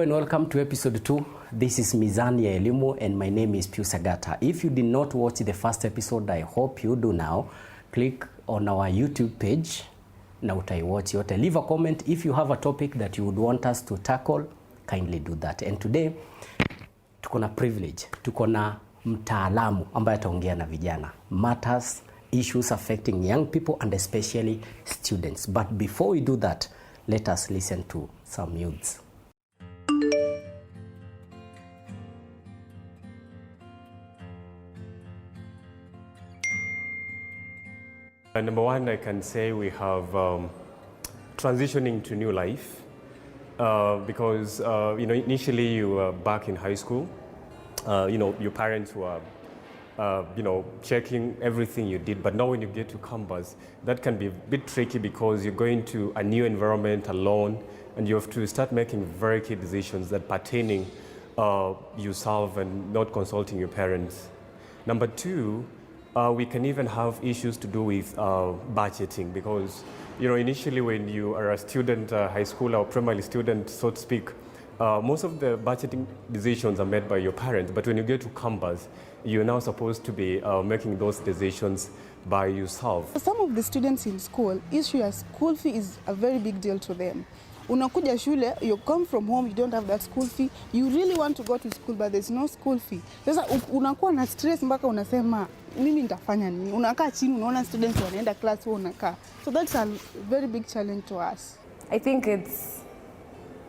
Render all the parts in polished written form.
and welcome to episode 2. This is Mizani ya Elimu and my name is Pius Agata. If you did not watch the first episode, I hope you do now. Click on our YouTube page na utaiwatch yote. Leave a comment if you have a topic that you would want us to tackle, kindly do that. And today tuko na privilege, tuko na mtaalamu ambaye ataongea na vijana. Matters, issues affecting young people and especially students. But before we do that, let us listen to some youths. Number one, I can say we have transitioning to new life because initially you were back in high school. Your parents were checking everything you did, but now when you get to campus, that can be a bit tricky because you're going to a new environment alone, and you have to start making very key decisions that pertaining yourself and not consulting your parents. Number two, we can even have issues to do with budgeting because, initially when you are a student, high school or primary student, so to speak, most of the budgeting decisions are made by your parents. But when you get to campus, you're now supposed to be making those decisions by yourself. For some of the students in school, school fee is a very big deal to them. Unakuja shule, you come from home, you don't have that school fee. You really want to go to school, but there's no school fee. Sasa unakuwa na stress mpaka unasema mimi nitafanya nini? Unakaa chini, unaona students wanaenda class, wewe unakaa. So that's a very big challenge to us. I think it's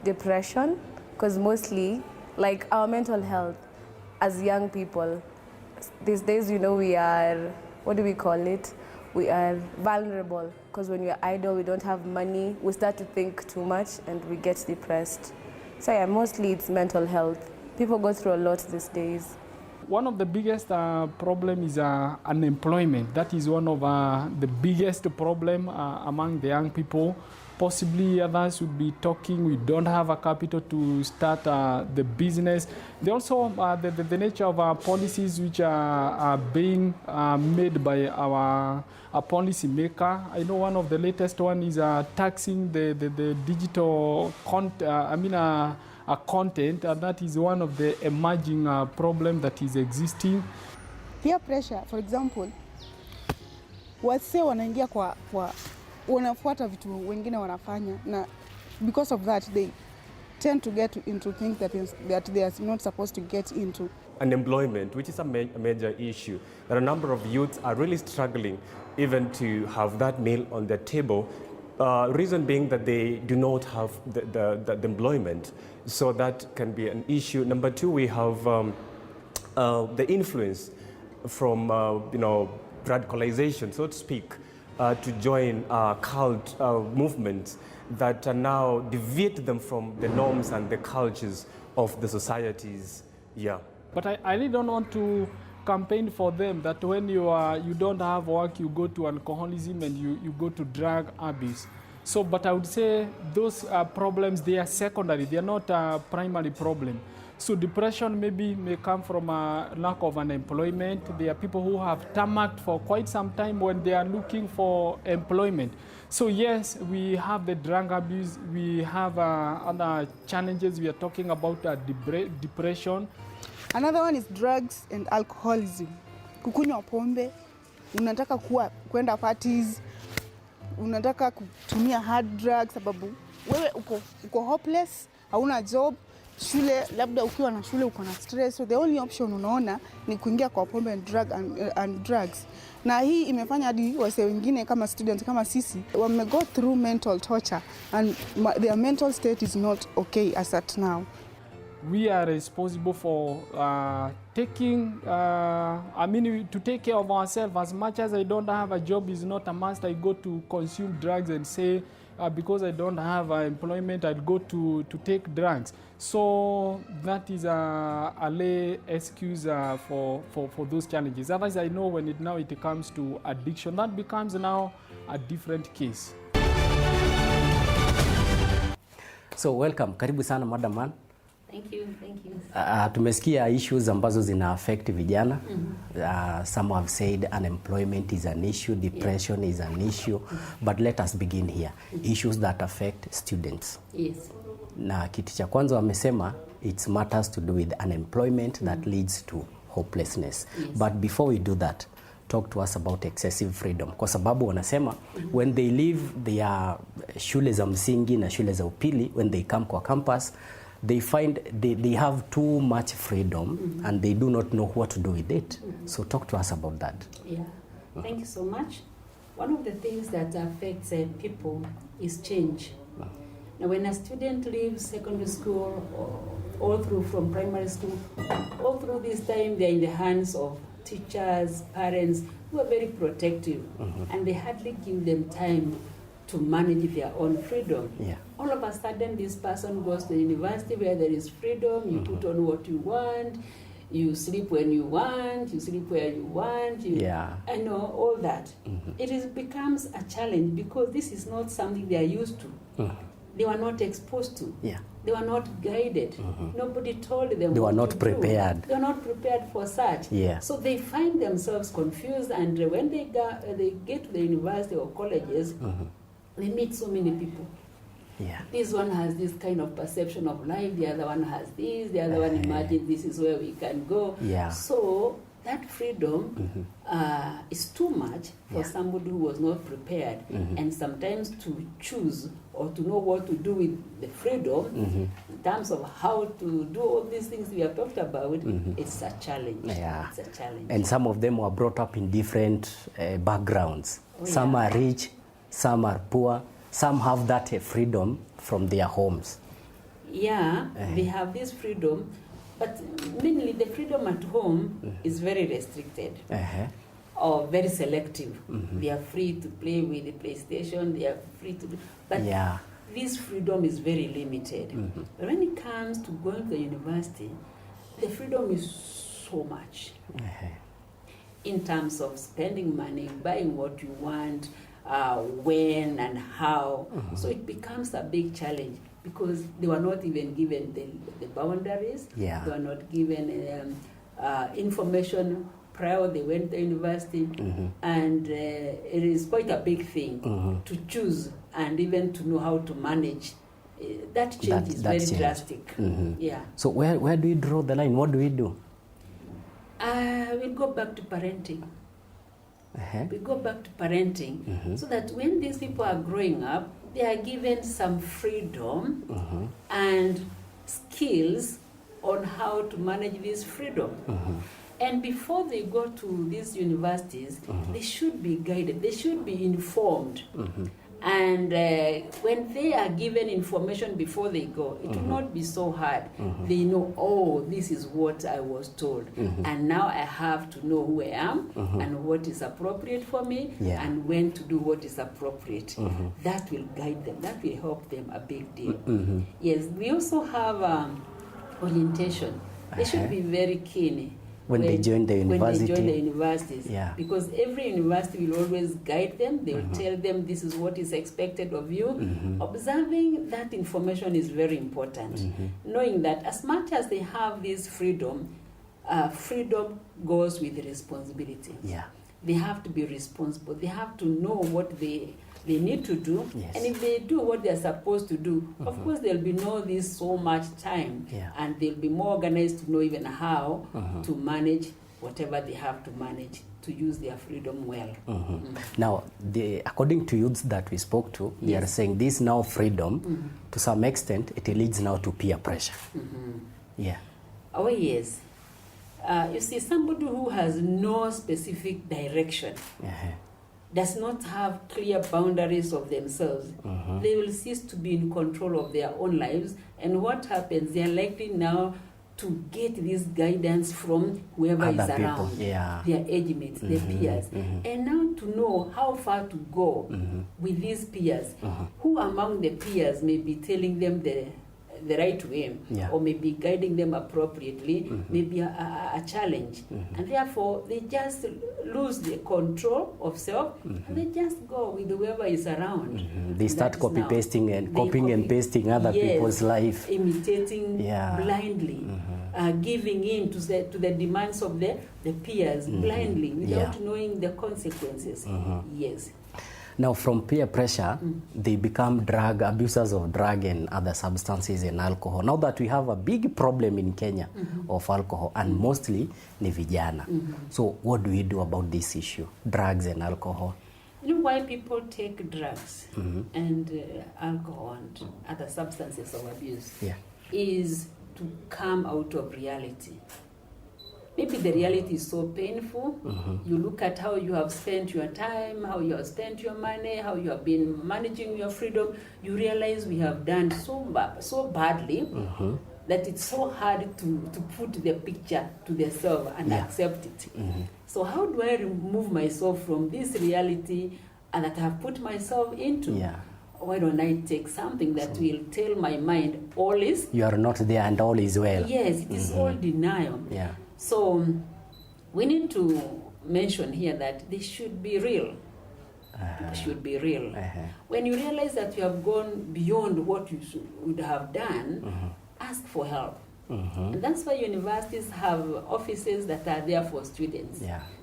depression, because mostly, like our mental health as young people, these days, we are, what do we call it? We are vulnerable because when we are idle, we don't have money, we start to think too much and we get depressed. So yeah, mostly it's mental health. People go through a lot these days. One of the biggest problem is unemployment. That is one of the biggest problem among the young people. Possibly others would be talking, we don't have a capital to start the business. They also, the nature of our policies which are being made by our policy maker. I know one of the latest one is taxing the digital content, and that is one of the emerging problem that is existing. Peer pressure, for example, wase wanaingia kwa wanafuata vitu wengine wanafanya, na because of that they tend to get into things that they are not supposed to get into. Unemployment, which is a major issue. There are a number of youths are really struggling even to have that meal on their table. Reason being that they do not have the employment. So that can be an issue. Number two, we have the influence from radicalization, so to speak, to join cult movements that are now deviate them from the norms and the cultures of the societies. Yeah. But I really don't want to campaign for them that when you don't have work, you go to alcoholism and you go to drug abuse. So, but I would say those problems, they are secondary, they are not a primary problem. So depression may come from a lack of unemployment. There are people who have tarmacked for quite some time when they are looking for employment. So yes, we have the drug abuse, we have other challenges. We are talking about depression. Another one is drugs and alcoholism. Kukunywa pombe, unataka kwenda parties, unataka kutumia hard drugs sababu wewe uko hopeless, hauna job, shule labda ukiwa na shule uko na stress, so the only option unaona ni kuingia kwa pombe and drugs. Na hii imefanya hadi wase wengine kama students kama sisi wame go through mental torture and their mental state is not okay as at now. We are responsible for to take care of ourselves. As much as I don't have a job is not a must. I go to consume drugs and say, because I don't have employment, I'll go to take drugs. So that is a lay excuse for those challenges. Otherwise, I know when it comes to addiction, that becomes now a different case. So welcome, karibu sana Madam Man. Thank you. Tumesikia issues ambazo zina affect vijana. Some have said unemployment is an issue, depression is an issue, but let us begin here. Issues that affect students. Yes. Na kitu cha kwanza wamesema it matters to do with unemployment that leads to hopelessness. Yes. But before we do that, talk to us about excessive freedom. Kwa sababu wanasema when they leave their shule za msingi na shule za upili, when they come kwa campus, they find they have too much freedom and they do not know what to do with it. So talk to us about that. Yeah, thank you so much. One of the things that affects people is change. Now, when a student leaves secondary school, or all through from primary school, all through this time, they're in the hands of teachers, parents, who are very protective, and they hardly give them time to manage their own freedom. Yeah. All of a sudden, this person goes to university where there is freedom, you put on what you want, you sleep when you want, you sleep where you want, I know, all that. It becomes a challenge because this is not something they are used to. They were not exposed to. Yeah. They were not guided. Nobody told them. They were not prepared. They were not prepared for such. Yeah. So they find themselves confused, and when they get to the university or colleges, they meet so many people. Yeah. This one has this kind of perception of life, the other one has this, the other one imagines this is where we can go. Yeah. So that freedom is too much for somebody who was not prepared, and sometimes to choose or to know what to do with the freedom in terms of how to do all these things we have talked about, it's a challenge. Yeah. It's a challenge. And some of them were brought up in different backgrounds. Some are rich, some are poor, some have that freedom from their homes. Yeah, they have this freedom, but mainly the freedom at home is very restricted. Or very selective. They are free to play with the PlayStation, they are free to do, but this freedom is very limited. But when it comes to going to the university, the freedom is so much. In terms of spending money, buying what you want, when and how. So it becomes a big challenge because they were not even given the boundaries. Yeah. They were not given information prior they went to university, and it is quite a big thing to choose and even to know how to manage. That change is very drastic. Yeah. So where do we draw the line? What do we do? We go back to parenting. We go back to parenting so that when these people are growing up, they are given some freedom and skills on how to manage this freedom. And before they go to these universities, they should be guided, they should be informed. And when they are given information before they go, it will not be so hard. They know, oh, this is what I was told. And now I have to know who I am and what is appropriate for me and when to do what is appropriate. That will guide them. That will help them a big deal. Yes, we also have orientation. They should be very keen. When they join the university. When they join the universities. Because every university will always guide them. They will tell them this is what is expected of you. Observing that information is very important. Knowing that as much as they have this freedom, freedom goes with responsibility. They have to be responsible. They have to know what they need to do. And if they do what they are supposed to do, of course there'll be this so much time, and they'll be more organized to know even how to manage whatever they have to manage to use their freedom well. Now, according to youths that we spoke to, they are saying this now freedom, to some extent, it leads now to peer pressure. Oh yes. You see, somebody who has no specific direction, does not have clear boundaries of themselves, they will cease to be in control of their own lives. And what happens? They are likely now to get this guidance from whoever Other is around, their age mates, their peers. And now to know how far to go with these peers. Who among the peers may be telling them the right way, or maybe guiding them appropriately, may be a challenge. And therefore, they just lose the control of self, and they just go with whoever is around. They start copy-pasting and copying and pasting other people's life. Imitating blindly, giving in to the demands of the peers blindly, without knowing the consequences. Yes. Now, from peer pressure, they become drug abusers of drug and other substances and alcohol. Now that we have a big problem in Kenya of alcohol, and mostly ni vijana. So what do we do about this issue, drugs and alcohol? You know why people take drugs and alcohol and other substances of abuse? Yeah. Is to come out of reality. Maybe the reality is so painful. You look at how you have spent your time, how you have spent your money, how you have been managing your freedom. You realize we have done so badly that it's so hard to put the picture to the self and accept it. So how do I remove myself from this reality and that I have put myself into? Why don't I take something that will tell my mind all is... You are not there and all is well. Yes, it is all denial. Yeah. So we need to mention here that they should be real. They should be real. When you realize that you have gone beyond what you would have done, ask for help. And that's why universities have offices that are there for students.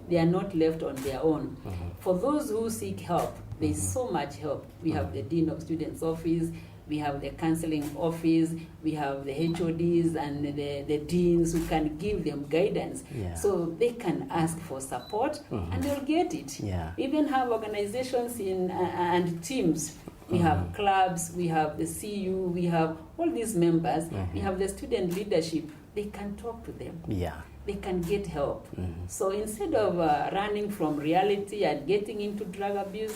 They are not left on their own. For those who seek help, there is so much help. We have the Dean of Students Office, we have the counseling office, we have the HODs and the deans who can give them guidance. So they can ask for support and they'll get it. We even have organizations and teams. We have clubs, we have the CU, we have all these members, we have the student leadership. They can talk to them. They can get help. So instead of running from reality and getting into drug abuse,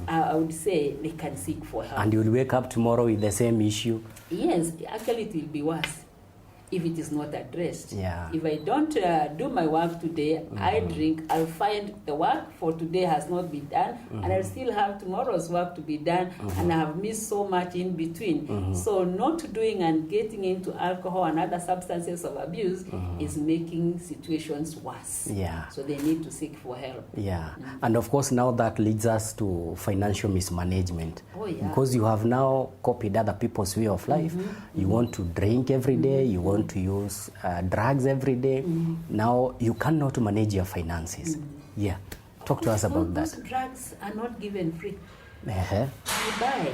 I would say they can seek for help. And you'll wake up tomorrow with the same issue? Yes, actually it will be worse if it is not addressed. If I don't do my work today, I drink, I'll find the work for today has not been done, and I'll still have tomorrow's work to be done, and I have missed so much in between. So not doing and getting into alcohol and other substances of abuse is making situations worse. So they need to seek for help. And of course now that leads us to financial mismanagement. Because you have now copied other people's way of life. You want to drink every day, you want to use drugs every day. Now you cannot manage your finances. Talk to us about that. Those drugs are not given free. You buy.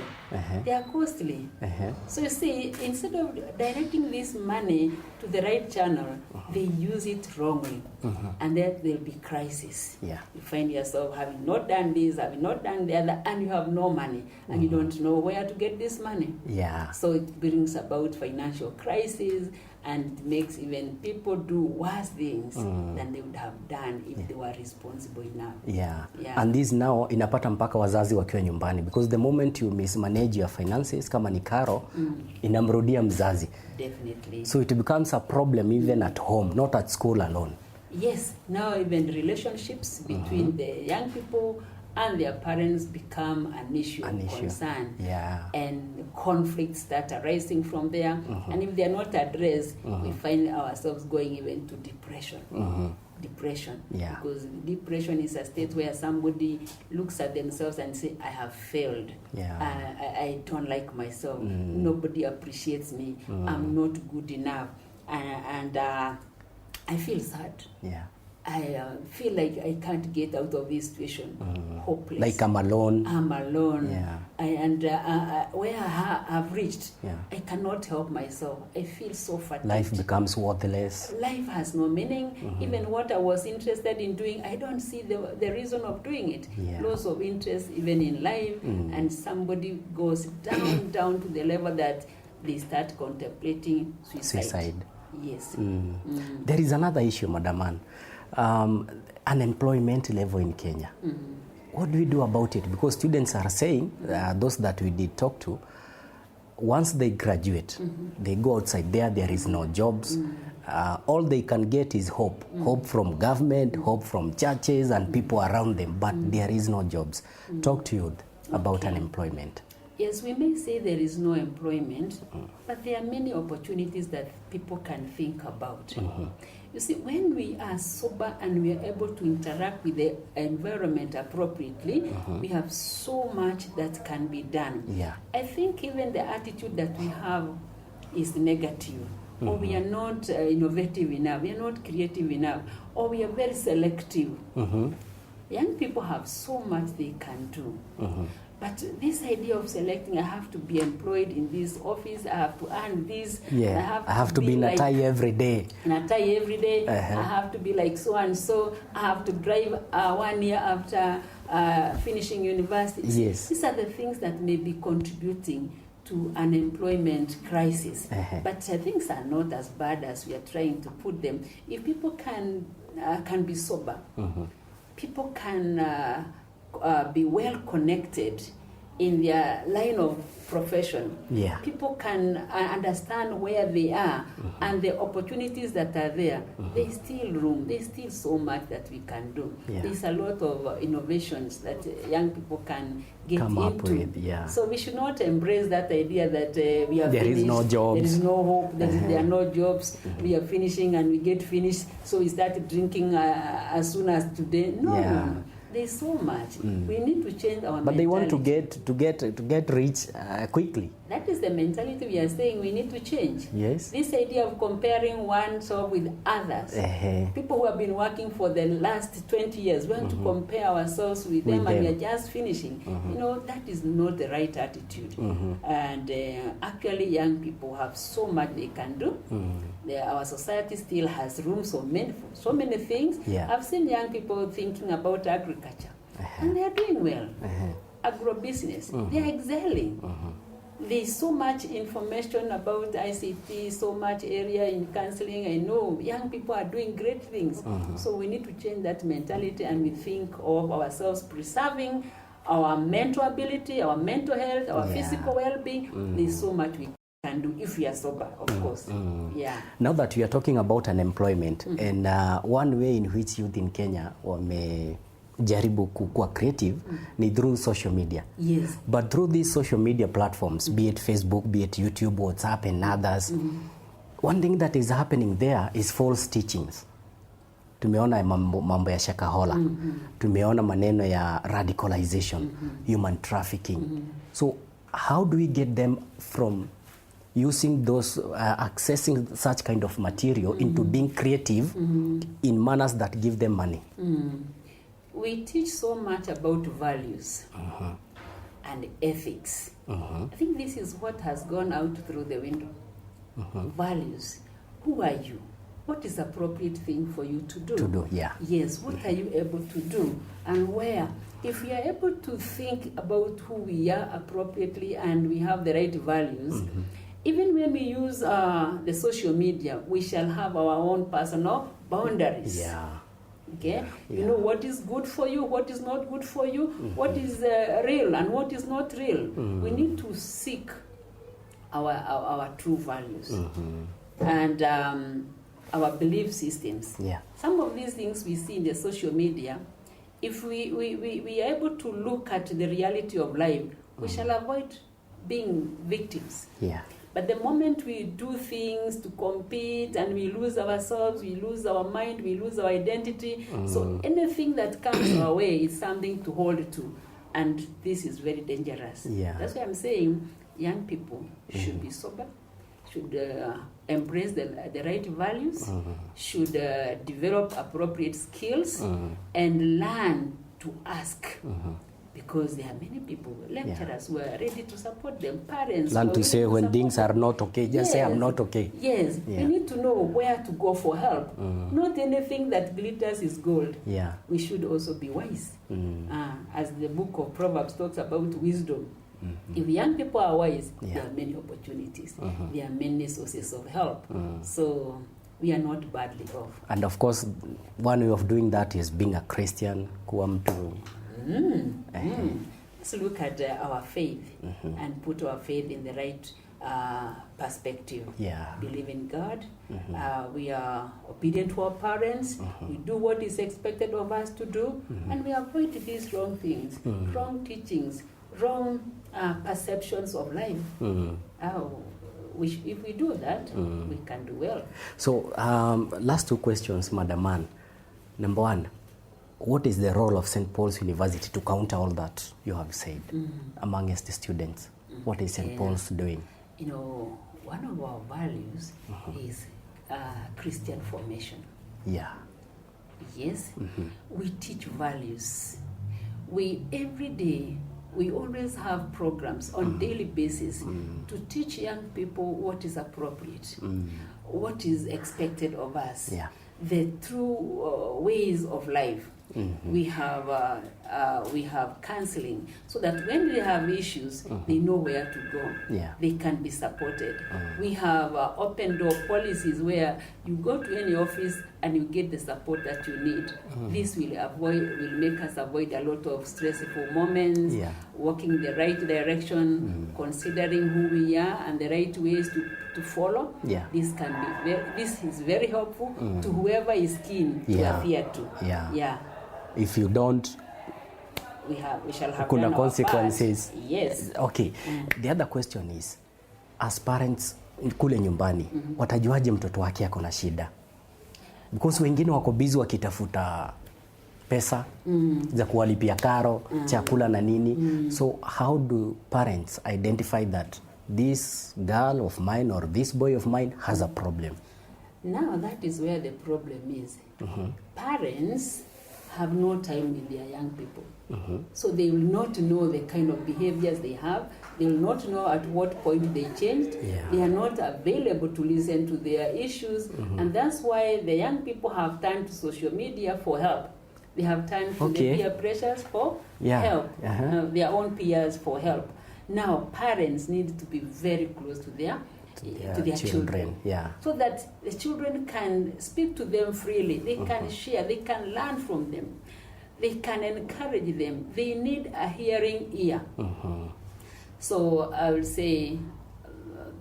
They are costly. So you see, instead of directing this money to the right channel, they use it wrongly. And then there'll be crisis. You find yourself having not done this, having not done the other, and you have no money, and you don't know where to get this money. So it brings about financial crisis, and makes even people do worse things than they would have done if they were responsible enough. And this now inapata mpaka wazazi wakiwa nyumbani, because the moment you mismanage your finances, kama ni karo, inamrudia mzazi. Definitely. So it becomes a problem even at home, not at school alone. Yes, now even relationships between the young people and their parents become an issue of concern. And conflicts that are rising from there. And if they are not addressed, we find ourselves going even to depression. Because depression is a state where somebody looks at themselves and say, I have failed. I don't like myself. Nobody appreciates me. I'm not good enough. And I feel sad. I feel like I can't get out of this situation. Hopeless. Like I'm alone. I'm alone. And where I have reached, I cannot help myself. I feel so fatigued. Life becomes worthless. Life has no meaning. Even what I was interested in doing, I don't see the reason of doing it. Loss of interest even in life. And somebody goes down to the level that they start contemplating suicide. Yes. There is another issue, Madam Ann. Unemployment level in Kenya. What do we do about it? Because students are saying, those that we did talk to, once they graduate, they go outside there is no jobs. All they can get is hope. Hope from government, hope from churches and people around them, but there is no jobs. Talk to you about unemployment. Yes, we may say there is no employment, but there are many opportunities that people can think about. You see, when we are sober and we are able to interact with the environment appropriately, we have so much that can be done. I think even the attitude that we have is negative, or we are not innovative enough, we are not creative enough, or we are very selective. Young people have so much they can do. But this idea of selecting, I have to be employed in this office, I have to earn this, Yeah, I have to be in a tie every day. In a tie every day, I have to be like so and so, I have to drive 1 year after finishing university. Yes. These are the things that may be contributing to unemployment crisis. But things are not as bad as we are trying to put them. If people can be sober, people can be well connected in their line of profession. Yeah. People can understand where they are and the opportunities that are there. There's still room. There's still so much that we can do. Yeah. There's a lot of innovations that young people can get Come up into. with, yeah. So we should not embrace that idea that we are There finished. is no jobs. There is no hope. There are no jobs. We are finishing and we get finished. So we start drinking as soon as today. No. Yeah. There's so much. We need to change our But mentality. they want to get rich quickly. That is the mentality we are saying we need to change. Yes. This idea of comparing oneself with others. People who have been working for the last 20 years, we want to compare ourselves with them and we are just finishing. You know, that is not the right attitude. And actually young people have so much they can do. Our society still has room so many things. Yeah. I've seen young people thinking about agriculture and they are doing well. Agro-business, they are excelling. There's so much information about ICT, so much area in counseling. I know young people are doing great things. So we need to change that mentality and we think of ourselves preserving our mental ability, our mental health, our physical well-being. There's so much we can do if we are sober, of course. Yeah. Now that we are talking about unemployment, and one way in which youth in Kenya jaribu kuwa creative ni through social media. Yes. But through these social media platforms, be it Facebook, be it YouTube, WhatsApp and others, one thing that is happening there is false teachings. Tumeona mambo ya shakahola. Tumeona maneno ya radicalization, human trafficking. So how do we get them from using those, accessing such kind of material into being creative in manners that give them money? We teach so much about values and ethics. I think this is what has gone out through the window. Values. Who are you? What is the appropriate thing for you to do? To do, yeah. Yes, what are you able to do and where? If we are able to think about who we are appropriately and we have the right values, even when we use the social media, we shall have our own personal boundaries. Yeah. Okay, you know what is good for you, what is not good for you, what is real and what is not real. We need to seek our true values and our belief systems. Yeah. Some of these things we see in the social media, if we are able to look at the reality of life, we shall avoid being victims. Yeah. But the moment we do things to compete and we lose ourselves, we lose our mind, we lose our identity. So anything that comes our way is something to hold to. And this is very dangerous. Yeah. That's why I'm saying young people should be sober, should embrace the right values, should develop appropriate skills, and learn to ask. Because there are many people, lecturers, who are ready to support them, parents. Learn to say when things them. are not okay, just say I'm not okay. Yes, Yeah. we need to know where to go for help. Not anything that glitters is gold. Yeah. We should also be wise. As the book of Proverbs talks about wisdom. If young people are wise, there are many opportunities. There are many sources of help. So we are not badly off. And of course, one way of doing that is being a Christian, kuwa mtu. Let's look at our faith and put our faith in the right perspective. Yeah. Believe in God. We are obedient to our parents. We do what is expected of us to do. And we avoid these wrong things, wrong teachings, wrong perceptions of life. If we do that, we can do well. So, last two questions, Madam Ann. Number one, what is the role of St. Paul's University to counter all that you have said amongst the students? What is St. Paul's doing? You know, one of our values is Christian formation. Yeah. Yes. We teach values. We every day, we always have programs on daily basis to teach young people what is appropriate, what is expected of us, the true ways of life. We have counseling, so that when they have issues, they know where to go. They can be supported. We have open door policies where you go to any office and you get the support that you need. This will make us avoid a lot of stressful moments, walking the right direction, considering who we are and the right ways to follow. This can be this is very helpful to whoever is keen to adhere to. If you don't, we shall have kuna consequences. Yes. Okay. The other question is, as parents kule nyumbani, watajuaje mtoto wake ako na shida? Because wengine wako busy wakitafuta pesa za kuwalipia karo, chakula na nini. So how do parents identify that this girl of mine or this boy of mine has a problem? Now that is where the problem is. Parents have no time with their young people. So they will not know the kind of behaviors they have. They will not know at what point they changed. They are not available to listen to their issues. And that's why the young people have turned to social media for help. They have turned to the peer pressures for help, their own peers for help. Now parents need to be very close to their children. So that the children can speak to them freely. They can share, they can learn from them. They can encourage them. They need a hearing ear. So I will say,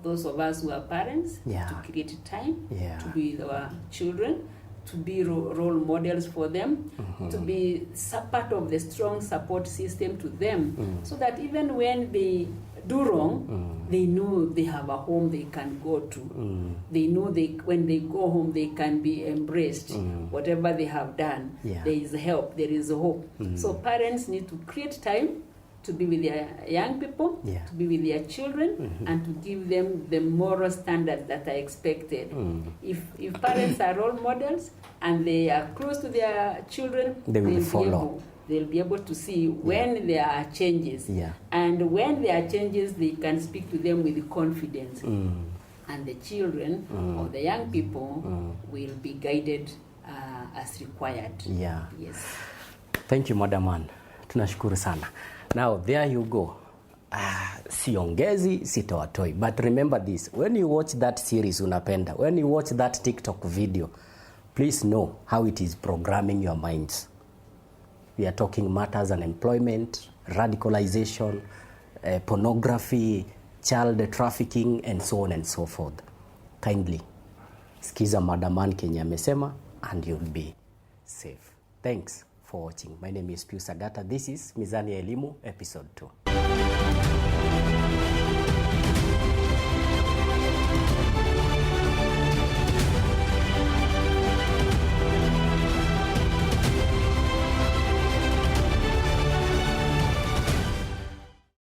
those of us who are parents, to create time to be with our children, to be role models for them, to be part of the strong support system to them, so that even when they do wrong, they know they have a home they can go to. They know when they go home, they can be embraced. Whatever they have done, there is help, there is hope. So parents need to create time to be with their young people, to be with their children, and to give them the moral standards that are expected. If parents are role models and they are close to their children, they will follow. They'll be able to see when there are changes. And when there are changes, they can speak to them with confidence. And the children or the young people will be guided as required. Yes. Thank you, Madam Ann. Tunashukuru sana. Now, there you go. Siongezi, sitawatoi. But remember this, when you watch that series unapenda, when you watch that TikTok video, please know how it is programming your minds. We are talking matters and employment, radicalization, pornography, child trafficking, and so on and so forth. Kindly, skiza Madam Ann Kenya amesema, and you'll be safe. Thanks for watching. My name is Pius Agata. This is Mizani ya Elimu, episode 2.